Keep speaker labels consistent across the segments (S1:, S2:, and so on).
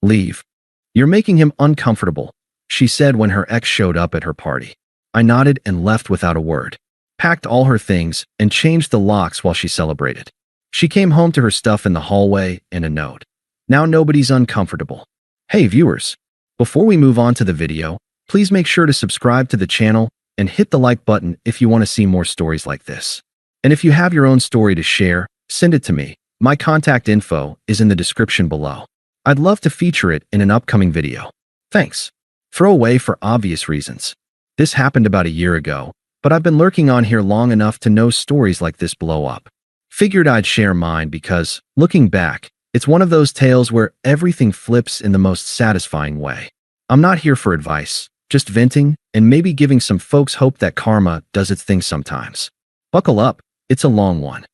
S1: Leave. You're making him uncomfortable, she said when her ex showed up at her party. I nodded and left without a word. Packed all her things and changed the locks while she celebrated. She came home to her stuff in the hallway and a note. Now nobody's uncomfortable. Hey viewers, before we move on to the video, please make sure to subscribe to the channel and hit the like button if you want to see more stories like this. And if you have your own story to share, send it to me. My contact info is in the description below. I'd love to feature it in an upcoming video. Thanks. Throw away for obvious reasons. This happened about a year ago, but I've been lurking on here long enough to know stories like this blow up. Figured I'd share mine because, looking back, it's one of those tales where everything flips in the most satisfying way. I'm not here for advice, just venting and maybe giving some folks hope that karma does its thing sometimes. Buckle up, it's a long one.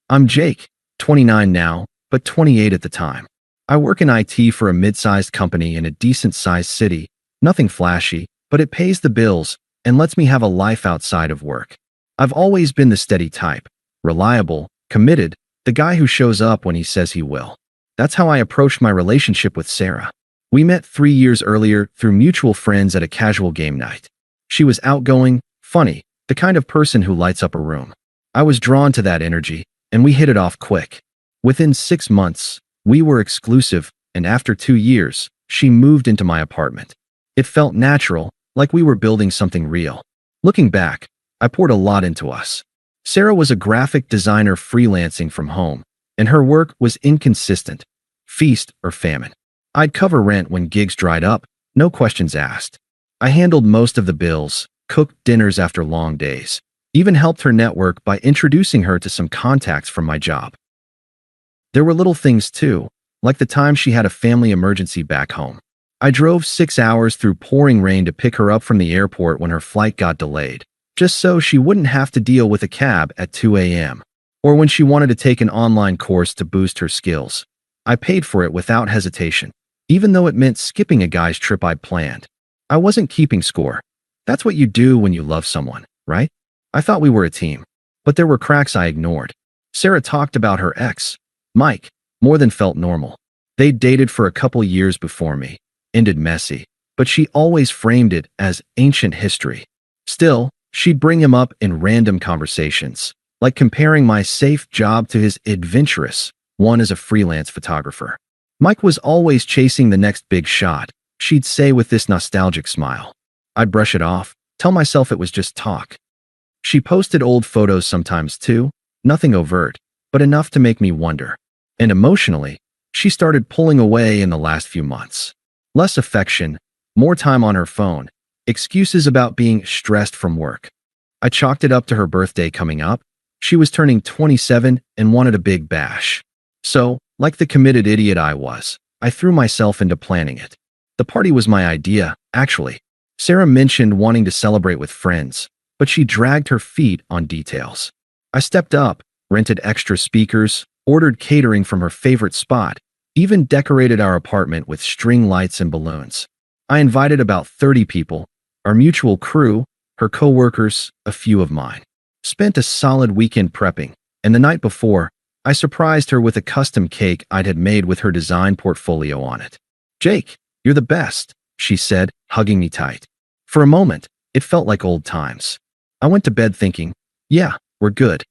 S1: I'm Jake, 29 now, but 28 at the time. I work in IT for a mid-sized company in a decent-sized city. Nothing flashy, but it pays the bills and lets me have a life outside of work. I've always been the steady type, reliable, committed, the guy who shows up when he says he will. That's how I approached my relationship with Sarah. We met 3 years earlier through mutual friends at a casual game night. She was outgoing, funny, the kind of person who lights up a room. I was drawn to that energy, and we hit it off quick. Within 6 months, we were exclusive, and after 2 years, she moved into my apartment. It felt natural, like we were building something real. Looking back, I poured a lot into us. Sarah was a graphic designer freelancing from home, and her work was inconsistent, feast or famine. I'd cover rent when gigs dried up, no questions asked. I handled most of the bills, cooked dinners after long days, even helped her network by introducing her to some contacts from my job. There were little things too, like the time she had a family emergency back home. I drove 6 hours through pouring rain to pick her up from the airport when her flight got delayed, just so she wouldn't have to deal with a cab at 2 a.m. Or when she wanted to take an online course to boost her skills. I paid for it without hesitation, even though it meant skipping a guy's trip I'd planned. I wasn't keeping score. That's what you do when you love someone, right? I thought we were a team, but there were cracks I ignored. Sarah talked about her ex, Mike, more than felt normal. They'd dated for a couple years before me, ended messy, but she always framed it as ancient history. Still, she'd bring him up in random conversations, like comparing my safe job to his adventurous one as a freelance photographer. Mike was always chasing the next big shot, she'd say with this nostalgic smile. I'd brush it off, tell myself it was just talk. She posted old photos sometimes too, nothing overt, but enough to make me wonder. And emotionally, she started pulling away in the last few months. Less affection, more time on her phone, excuses about being stressed from work. I chalked it up to her birthday coming up. She was turning 27 and wanted a big bash. So, like the committed idiot I was, I threw myself into planning it. The party was my idea, actually. Sarah mentioned wanting to celebrate with friends, but she dragged her feet on details. I stepped up, rented extra speakers, ordered catering from her favorite spot, even decorated our apartment with string lights and balloons. I invited about 30 people, our mutual crew, her co-workers, a few of mine. Spent a solid weekend prepping, and the night before, I surprised her with a custom cake I'd had made with her design portfolio on it. "Jake, you're the best," she said, hugging me tight. For a moment, it felt like old times. I went to bed thinking, yeah, we're good.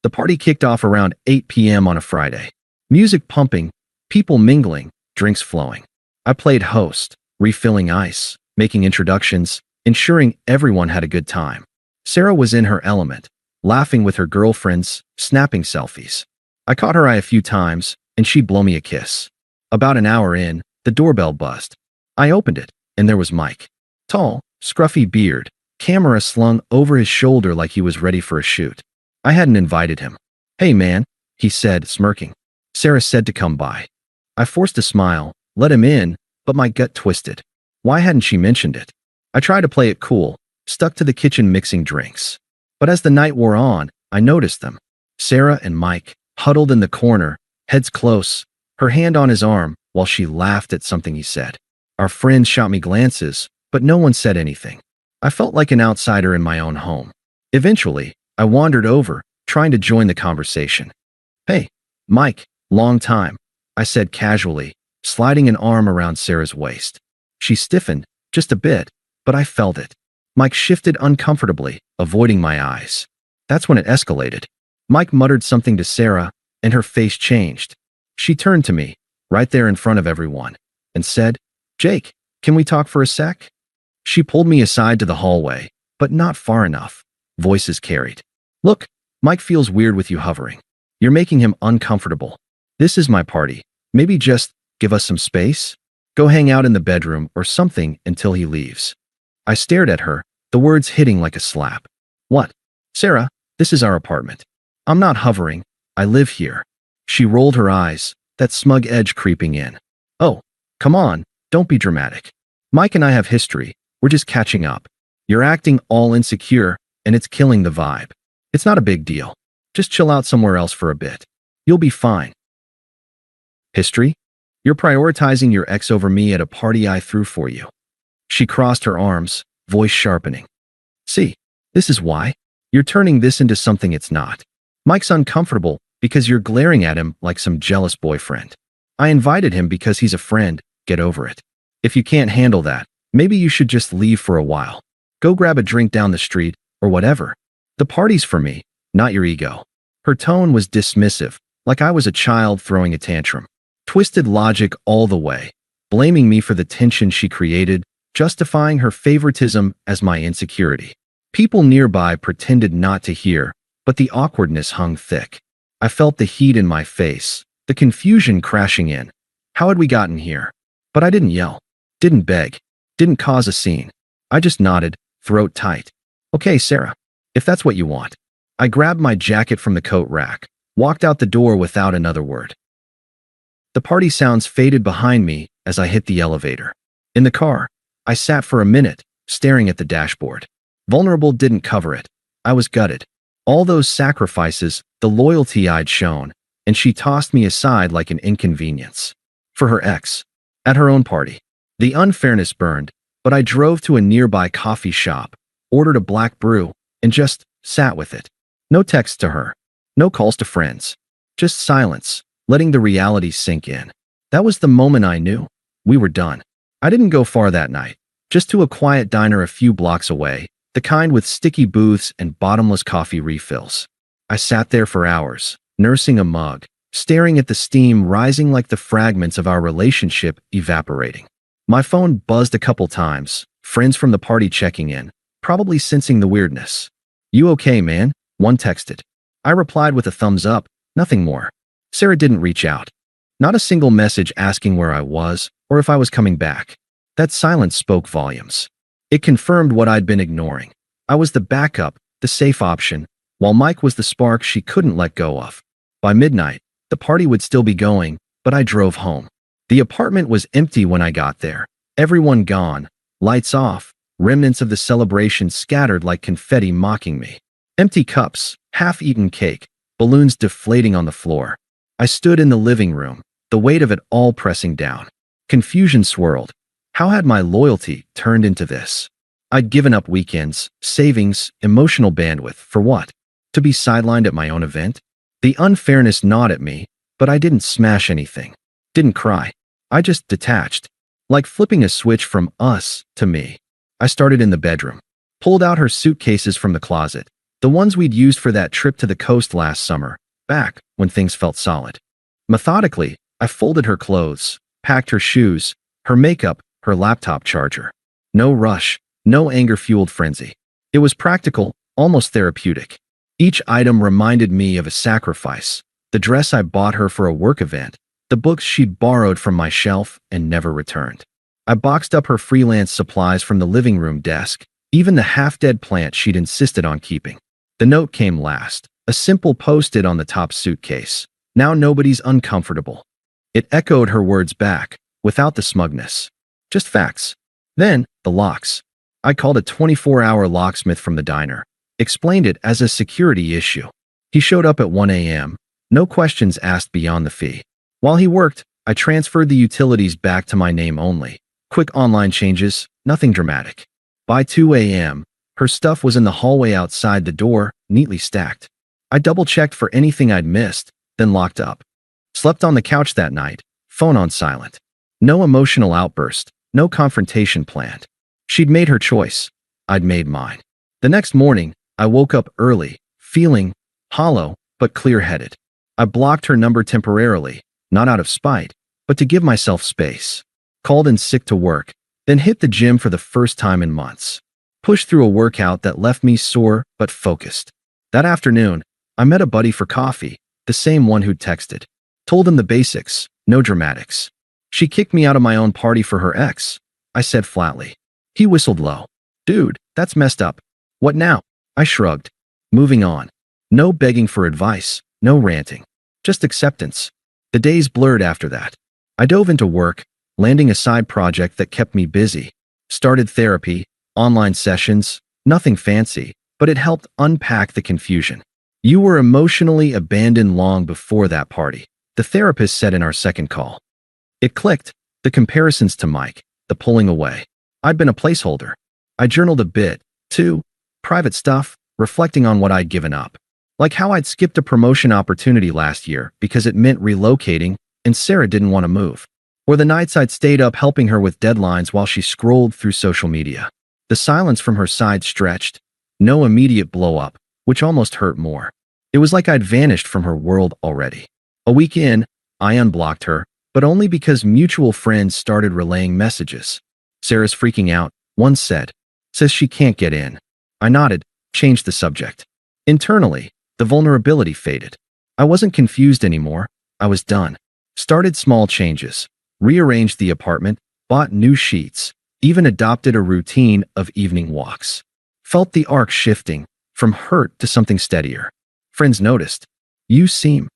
S1: The party kicked off around 8 p.m. on a Friday. Music pumping, people mingling, drinks flowing. I played host, refilling ice, making introductions, ensuring everyone had a good time. Sarah was in her element, laughing with her girlfriends, snapping selfies. I caught her eye a few times, and she'd blow me a kiss. About an hour in, the doorbell buzzed. I opened it, and there was Mike. Tall, scruffy beard, camera slung over his shoulder like he was ready for a shoot. I hadn't invited him. "Hey man," he said, smirking. Sarah said to come by. I forced a smile, let him in, but my gut twisted. Why hadn't she mentioned it? I tried to play it cool, stuck to the kitchen mixing drinks. But as the night wore on, I noticed them. Sarah and Mike, huddled in the corner, heads close, her hand on his arm, while she laughed at something he said. Our friends shot me glances, but no one said anything. I felt like an outsider in my own home. Eventually, I wandered over, trying to join the conversation. "Hey, Mike, long time," I said casually, sliding an arm around Sarah's waist. She stiffened, just a bit, but I felt it. Mike shifted uncomfortably, avoiding my eyes. That's when it escalated. Mike muttered something to Sarah, and her face changed. She turned to me, right there in front of everyone, and said, "Jake, can we talk for a sec?" She pulled me aside to the hallway, but not far enough. Voices carried. "Look, Mike feels weird with you hovering. You're making him uncomfortable. This is my party. Maybe just give us some space? Go hang out in the bedroom or something until he leaves." I stared at her, the words hitting like a slap. "What? Sarah, this is our apartment. I'm not hovering. I live here." She rolled her eyes, that smug edge creeping in. "Oh, come on, don't be dramatic. Mike and I have history. We're just catching up. You're acting all insecure, and it's killing the vibe. It's not a big deal. Just chill out somewhere else for a bit. You'll be fine." "History? You're prioritizing your ex over me at a party I threw for you." She crossed her arms, voice sharpening. "See, this is why. You're turning this into something it's not. Mike's uncomfortable because you're glaring at him like some jealous boyfriend. I invited him because he's a friend. Get over it. If you can't handle that, maybe you should just leave for a while. Go grab a drink down the street, or whatever. The party's for me, not your ego." Her tone was dismissive, like I was a child throwing a tantrum. Twisted logic all the way, blaming me for the tension she created, justifying her favoritism as my insecurity. People nearby pretended not to hear, but the awkwardness hung thick. I felt the heat in my face, the confusion crashing in. How had we gotten here? But I didn't yell, didn't beg, didn't cause a scene. I just nodded, throat tight. "Okay, Sarah, if that's what you want." I grabbed my jacket from the coat rack, walked out the door without another word. The party sounds faded behind me as I hit the elevator. In the car, I sat for a minute, staring at the dashboard. Vulnerable didn't cover it. I was gutted. All those sacrifices, the loyalty I'd shown, and she tossed me aside like an inconvenience. For her ex. At her own party. The unfairness burned, but I drove to a nearby coffee shop, ordered a black brew, and just sat with it. No texts to her. No calls to friends. Just silence, letting the reality sink in. That was the moment I knew. We were done. I didn't go far that night. Just to a quiet diner a few blocks away, the kind with sticky booths and bottomless coffee refills. I sat there for hours, nursing a mug, staring at the steam rising like the fragments of our relationship evaporating. My phone buzzed a couple times, friends from the party checking in, probably sensing the weirdness. "You okay, man?" one texted. I replied with a thumbs up, nothing more. Sarah didn't reach out. Not a single message asking where I was or if I was coming back. That silence spoke volumes. It confirmed what I'd been ignoring. I was the backup, the safe option, while Mike was the spark she couldn't let go of. By midnight, the party would still be going, but I drove home. The apartment was empty when I got there. Everyone gone, lights off, remnants of the celebration scattered like confetti mocking me. Empty cups, half-eaten cake, balloons deflating on the floor. I stood in the living room, the weight of it all pressing down. Confusion swirled. How had my loyalty turned into this? I'd given up weekends, savings, emotional bandwidth, for what? To be sidelined at my own event? The unfairness gnawed at me, but I didn't smash anything. Didn't cry. I just detached. Like flipping a switch from us to me. I started in the bedroom. Pulled out her suitcases from the closet. The ones we'd used for that trip to the coast last summer, back when things felt solid. Methodically, I folded her clothes, packed her shoes, her makeup, her laptop charger. No rush, no anger-fueled frenzy. It was practical, almost therapeutic. Each item reminded me of a sacrifice. The dress I bought her for a work event, the books she'd borrowed from my shelf and never returned. I boxed up her freelance supplies from the living room desk, even the half-dead plant she'd insisted on keeping. The note came last, a simple post-it on the top suitcase. "Now nobody's uncomfortable." It echoed her words back, without the smugness. Just facts. Then, the locks. I called a 24-hour locksmith from the diner, explained it as a security issue. He showed up at 1 a.m., no questions asked beyond the fee. While he worked, I transferred the utilities back to my name only. Quick online changes, nothing dramatic. By 2 a.m., her stuff was in the hallway outside the door, neatly stacked. I double-checked for anything I'd missed, then locked up. Slept on the couch that night, phone on silent. No emotional outburst, no confrontation planned. She'd made her choice. I'd made mine. The next morning, I woke up early, feeling hollow but clear-headed. I blocked her number temporarily, not out of spite, but to give myself space. Called in sick to work, then hit the gym for the first time in months. Pushed through a workout that left me sore but focused. That afternoon, I met a buddy for coffee, the same one who'd texted. Told him the basics, no dramatics. She kicked me out of my own party for her ex, I said flatly. He whistled low. Dude, that's messed up. What now? I shrugged. Moving on. No begging for advice, no ranting. Just acceptance. The days blurred after that. I dove into work, landing a side project that kept me busy. Started therapy, online sessions, nothing fancy, but it helped unpack the confusion. You were emotionally abandoned long before that party, the therapist said in our second call. It clicked, the comparisons to Mike, the pulling away. I'd been a placeholder. I journaled a bit, too, private stuff, reflecting on what I'd given up. Like how I'd skipped a promotion opportunity last year because it meant relocating and Sarah didn't want to move. Or the nights I'd stayed up helping her with deadlines while she scrolled through social media. The silence from her side stretched. No immediate blow-up, which almost hurt more. It was like I'd vanished from her world already. A week in, I unblocked her, but only because mutual friends started relaying messages. Sarah's freaking out, one said. Says she can't get in. I nodded, changed the subject. Internally, the vulnerability faded. I wasn't confused anymore. I was done. Started small changes. Rearranged the apartment, bought new sheets, even adopted a routine of evening walks. Felt the arc shifting, from hurt to something steadier. Friends noticed. You seem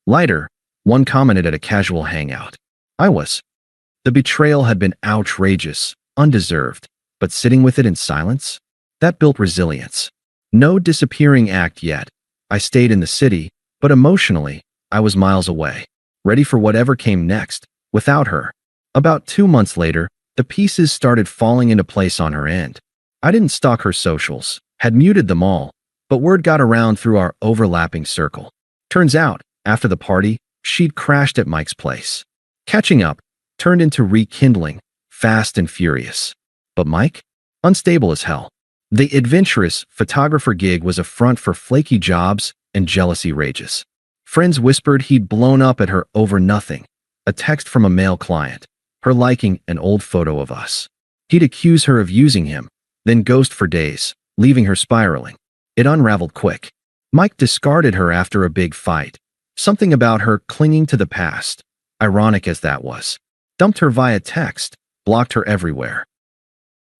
S1: lighter, one commented at a casual hangout. I was. The betrayal had been outrageous, undeserved, but sitting with it in silence? That built resilience. No disappearing act yet. I stayed in the city, but emotionally, I was miles away, ready for whatever came next, without her. About 2 months later, the pieces started falling into place on her end. I didn't stalk her socials, had muted them all, but word got around through our overlapping circle. Turns out, after the party, she'd crashed at Mike's place. Catching up turned into rekindling, fast and furious. But Mike? Unstable as hell. The adventurous photographer gig was a front for flaky jobs and jealousy rages. Friends whispered he'd blown up at her over nothing. A text from a male client, her liking an old photo of us. He'd accuse her of using him, then ghost for days, leaving her spiraling. It unraveled quick. Mike discarded her after a big fight. Something about her clinging to the past, ironic as that was. Dumped her via text, blocked her everywhere.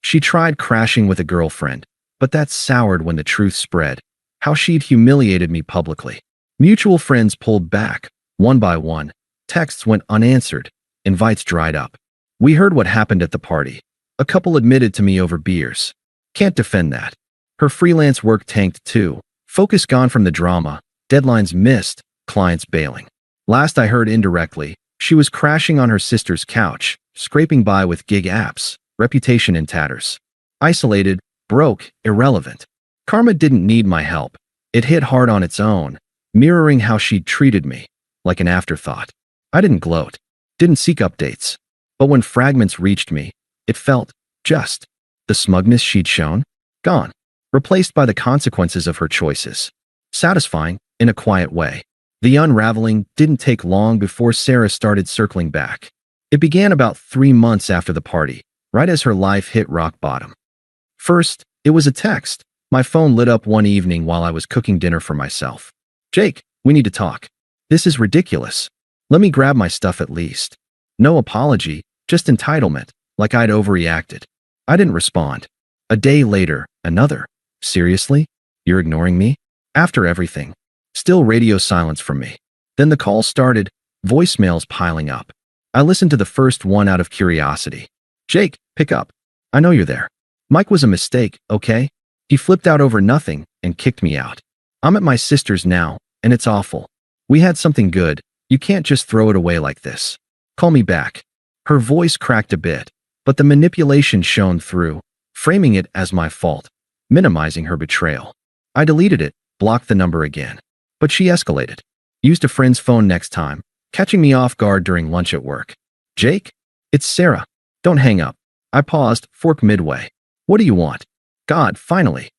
S1: She tried crashing with a girlfriend, but that soured when the truth spread. How she'd humiliated me publicly. Mutual friends pulled back, one by one. Texts went unanswered. Invites dried up. We heard what happened at the party. A couple admitted to me over beers. Can't defend that. Her freelance work tanked too. Focus gone from the drama. Deadlines missed. Clients bailing. Last I heard indirectly, she was crashing on her sister's couch, scraping by with gig apps. Reputation in tatters. Isolated, broke, irrelevant. Karma didn't need my help. It hit hard on its own, mirroring how she'd treated me, like an afterthought. I didn't gloat, didn't seek updates. But when fragments reached me, it felt just. The smugness she'd shown? Gone. Replaced by the consequences of her choices. Satisfying, in a quiet way. The unraveling didn't take long before Sarah started circling back. It began about 3 months after the party, right as her life hit rock bottom. First, it was a text. My phone lit up one evening while I was cooking dinner for myself. Jake, we need to talk. This is ridiculous. Let me grab my stuff at least. No apology, just entitlement, like I'd overreacted. I didn't respond. A day later, another. Seriously? You're ignoring me? After everything. Still radio silence from me. Then the call started, voicemails piling up. I listened to the first one out of curiosity. Jake, pick up. I know you're there. Mike was a mistake, okay? He flipped out over nothing and kicked me out. I'm at my sister's now, and it's awful. We had something good. You can't just throw it away like this. Call me back. Her voice cracked a bit, but the manipulation shone through, framing it as my fault, minimizing her betrayal. I deleted it, blocked the number again. But she escalated. Used a friend's phone next time, catching me off guard during lunch at work. Jake? It's Sarah. Don't hang up. I paused, fork midway. What do you want? God, finally.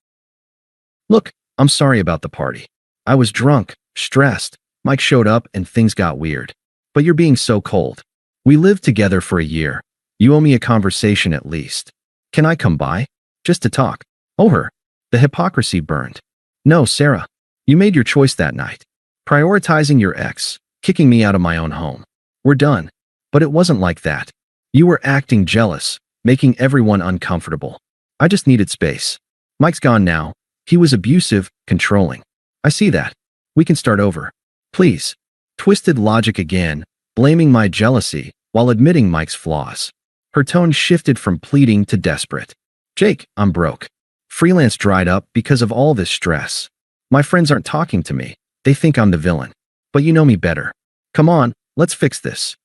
S1: Look, I'm sorry about the party. I was drunk, stressed. Mike showed up and things got weird. But you're being so cold. We lived together for a year. You owe me a conversation at least. Can I come by? Just to talk. Oh, her. The hypocrisy burned. No, Sarah. You made your choice that night. Prioritizing your ex, kicking me out of my own home. We're done. But it wasn't like that. You were acting jealous, making everyone uncomfortable. I just needed space. Mike's gone now. He was abusive, controlling. I see that. We can start over. Please. Twisted logic again, blaming my jealousy while admitting Mike's flaws. Her tone shifted from pleading to desperate. Jake, I'm broke. Freelance dried up because of all this stress. My friends aren't talking to me. They think I'm the villain. But you know me better. Come on, let's fix this.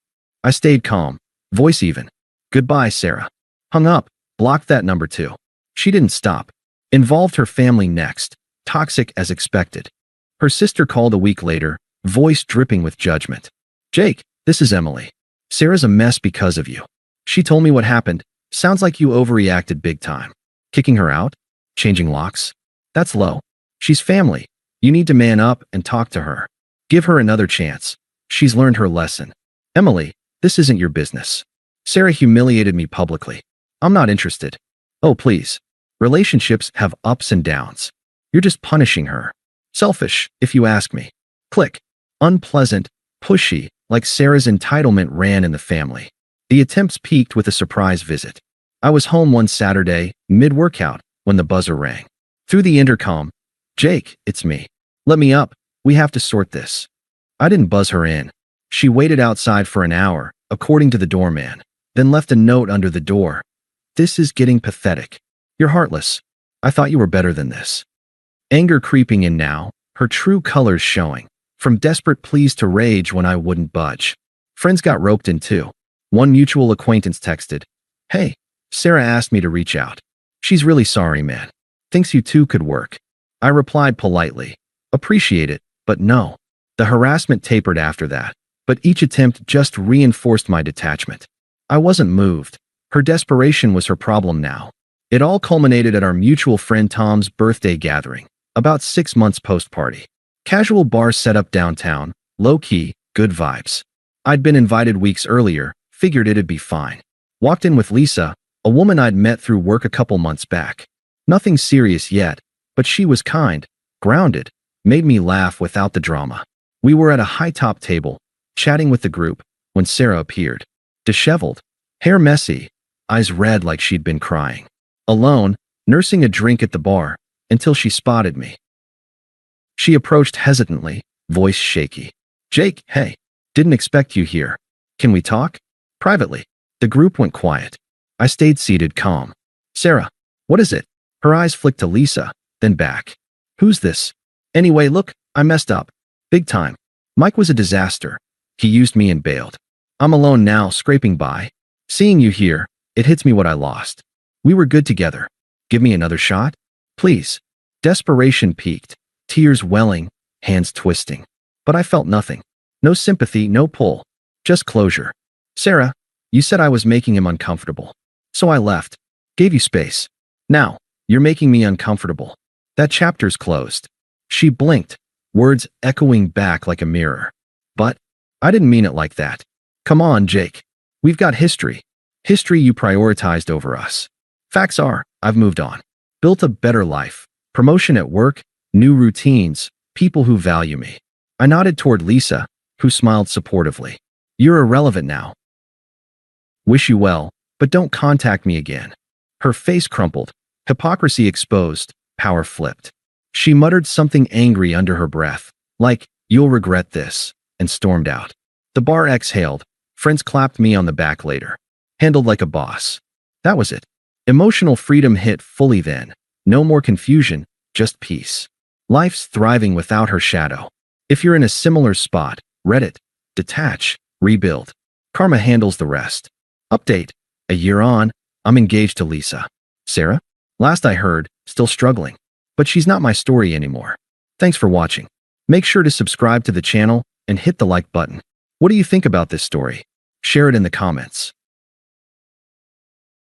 S1: I stayed calm, voice even. Goodbye, Sarah. Hung up, blocked that number too. She didn't stop. Involved her family next, toxic as expected. Her sister called a week later, voice dripping with judgment. Jake, this is Emily. Sarah's a mess because of you. She told me what happened. Sounds like you overreacted big time. Kicking her out? Changing locks? That's low. She's family. You need to man up and talk to her. Give her another chance. She's learned her lesson. Emily, this isn't your business. Sarah humiliated me publicly. I'm not interested. Oh, please. Relationships have ups and downs. You're just punishing her. Selfish, if you ask me. Click. Unpleasant, pushy, like Sarah's entitlement ran in the family. The attempts peaked with a surprise visit. I was home one Saturday, mid-workout, when the buzzer rang. Through the intercom, Jake, it's me. Let me up. We have to sort this. I didn't buzz her in. She waited outside for an hour, according to the doorman, then left a note under the door. This is getting pathetic. You're heartless. I thought you were better than this. Anger creeping in now, her true colors showing, from desperate pleas to rage when I wouldn't budge. Friends got roped in too. One mutual acquaintance texted, Hey, Sarah asked me to reach out. She's really sorry, man. Thinks you two could work. I replied politely. Appreciate it, but no. The harassment tapered after that, but each attempt just reinforced my detachment. I wasn't moved. Her desperation was her problem now. It all culminated at our mutual friend Tom's birthday gathering, about 6 months post-party. Casual bar set up downtown, low-key, good vibes. I'd been invited weeks earlier, figured it'd be fine. Walked in with Lisa, a woman I'd met through work a couple months back. Nothing serious yet, but she was kind, grounded, made me laugh without the drama. We were at a high-top table, chatting with the group, when Sarah appeared. Disheveled, hair messy, eyes red like she'd been crying. Alone, nursing a drink at the bar, until she spotted me. She approached hesitantly, voice shaky. Jake, hey, didn't expect you here. Can we talk? Privately. The group went quiet. I stayed seated calm. Sarah, what is it? Her eyes flicked to Lisa, then back. Who's this? Anyway, look, I messed up. Big time. Mike was a disaster. He used me and bailed. I'm alone now, scraping by. Seeing you here, it hits me what I lost. We were good together. Give me another shot? Please. Desperation peaked, tears welling, hands twisting. But I felt nothing. No sympathy, no pull. Just closure. Sarah, you said I was making him uncomfortable. So I left. Gave you space. Now, you're making me uncomfortable. That chapter's closed. She blinked, words echoing back like a mirror. But I didn't mean it like that. Come on, Jake. We've got history. History you prioritized over us. Facts are, I've moved on. Built a better life. Promotion at work, new routines, people who value me. I nodded toward Lisa, who smiled supportively. You're irrelevant now. Wish you well, but don't contact me again. Her face crumpled, hypocrisy exposed, power flipped. She muttered something angry under her breath, like, you'll regret this, and stormed out. The bar exhaled. Friends clapped me on the back later. Handled like a boss. That was it. Emotional freedom hit fully then. No more confusion, just peace. Life's thriving without her shadow. If you're in a similar spot, Reddit, detach, rebuild. Karma handles the rest. Update. A year on, I'm engaged to Lisa. Sarah? Last I heard, still struggling. But she's not my story anymore. Thanks for watching. Make sure to subscribe to the channel and hit the like button. What do you think about this story? Share it in the comments.